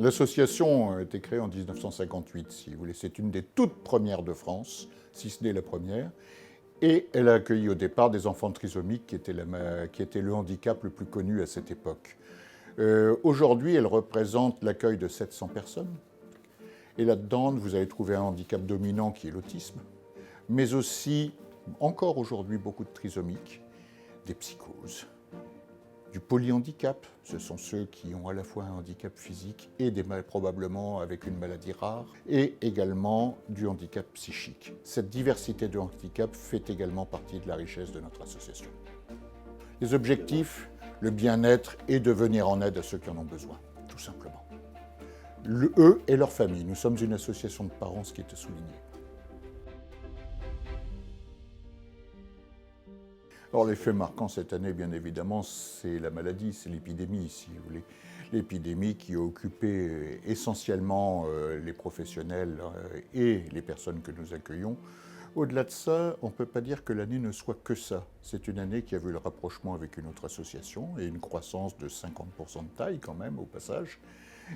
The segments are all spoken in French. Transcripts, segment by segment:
L'association a été créée en 1958, si vous voulez. C'est une des toutes premières de France, si ce n'est la première. Et elle a accueilli au départ des enfants trisomiques, qui était le handicap le plus connu à cette époque. Aujourd'hui, elle représente l'accueil de 700 personnes. Et là-dedans, vous allez trouver un handicap dominant qui est l'autisme, mais aussi, encore aujourd'hui, beaucoup de trisomiques, des psychoses, du polyhandicap. Ce sont ceux qui ont à la fois un handicap physique et probablement avec une maladie rare, et également du handicap psychique. Cette diversité de handicaps fait également partie de la richesse de notre association. Les objectifs, le bien-être et de venir en aide à ceux qui en ont besoin, tout simplement. Eux et leur famille. Nous sommes une association de parents, ce qui est à souligner. Alors les faits marquants cette année, bien évidemment, c'est la maladie, c'est l'épidémie, si vous voulez. L'épidémie qui a occupé essentiellement les professionnels et les personnes que nous accueillons. Au-delà de ça, on ne peut pas dire que l'année ne soit que ça. C'est une année qui a vu le rapprochement avec une autre association et une croissance de 50% de taille quand même, au passage.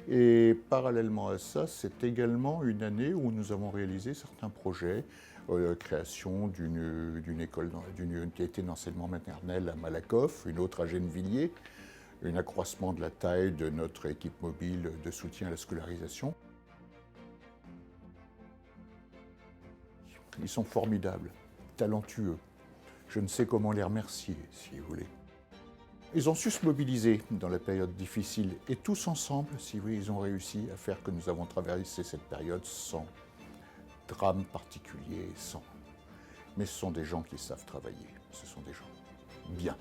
Et parallèlement à ça, c'est également une année où nous avons réalisé certains projets, création d'une école, d'une unité d'enseignement maternel à Malakoff, une autre à Gennevilliers, un accroissement de la taille de notre équipe mobile de soutien à la scolarisation. Ils sont formidables, talentueux. Je ne sais comment les remercier, si vous voulez. Ils ont su se mobiliser dans la période difficile et tous ensemble, si vous voulez, ils ont réussi à faire que nous avons traversé cette période sans drame particulier, sans. Mais ce sont des gens qui savent travailler, ce sont des gens bien.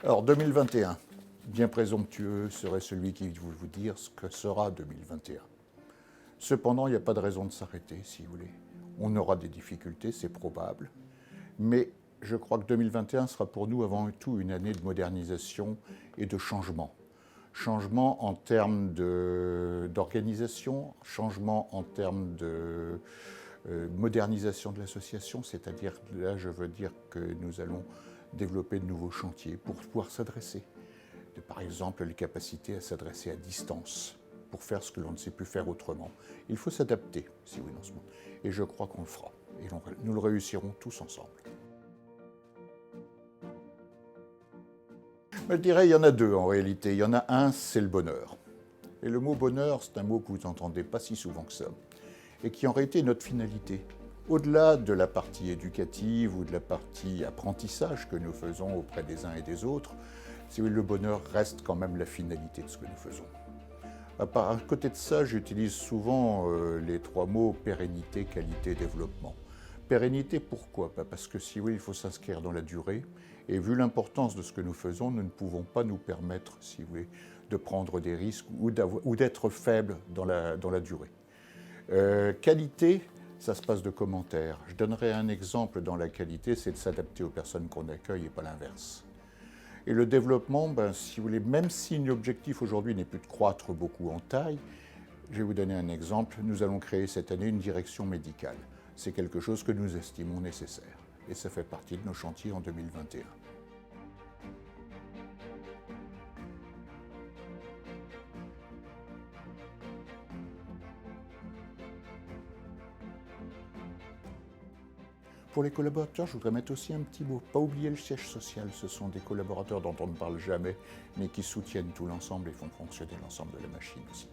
Alors 2021, bien présomptueux serait celui qui veut vous dire ce que sera 2021. Cependant, il n'y a pas de raison de s'arrêter, si vous voulez. On aura des difficultés, c'est probable. Mais je crois que 2021 sera pour nous avant tout une année de modernisation et de changement. Changement en termes d'organisation, changement en termes de modernisation de l'association, c'est-à-dire, là je veux dire que nous allons développer de nouveaux chantiers pour pouvoir s'adresser. Par exemple, les capacités à s'adresser à distance, pour faire ce que l'on ne sait plus faire autrement. Il faut s'adapter, si oui, dans ce monde. Et je crois qu'on le fera. Et nous le réussirons tous ensemble. Je dirais, il y en a deux en réalité. Il y en a un, c'est le bonheur. Et le mot bonheur, c'est un mot que vous n'entendez pas si souvent que ça. Et qui en réalité est notre finalité. Au-delà de la partie éducative ou de la partie apprentissage que nous faisons auprès des uns et des autres, si oui, le bonheur reste quand même la finalité de ce que nous faisons. À côté de ça, j'utilise souvent les trois mots pérennité, qualité, développement. Pérennité, pourquoi? Parce que si oui, il faut s'inscrire dans la durée. Et vu l'importance de ce que nous faisons, nous ne pouvons pas nous permettre, si vous voulez, de prendre des risques ou d'être faibles dans la durée. Qualité, ça se passe de commentaires. Je donnerai un exemple dans la qualité, c'est de s'adapter aux personnes qu'on accueille et pas l'inverse. Et le développement, si vous voulez, même si l'objectif aujourd'hui n'est plus de croître beaucoup en taille, je vais vous donner un exemple. Nous allons créer cette année une direction médicale. C'est quelque chose que nous estimons nécessaire. Et ça fait partie de nos chantiers en 2021. Pour les collaborateurs, je voudrais mettre aussi un petit mot. Pas oublier le siège social. Ce sont des collaborateurs dont on ne parle jamais, mais qui soutiennent tout l'ensemble et font fonctionner l'ensemble de la machine aussi.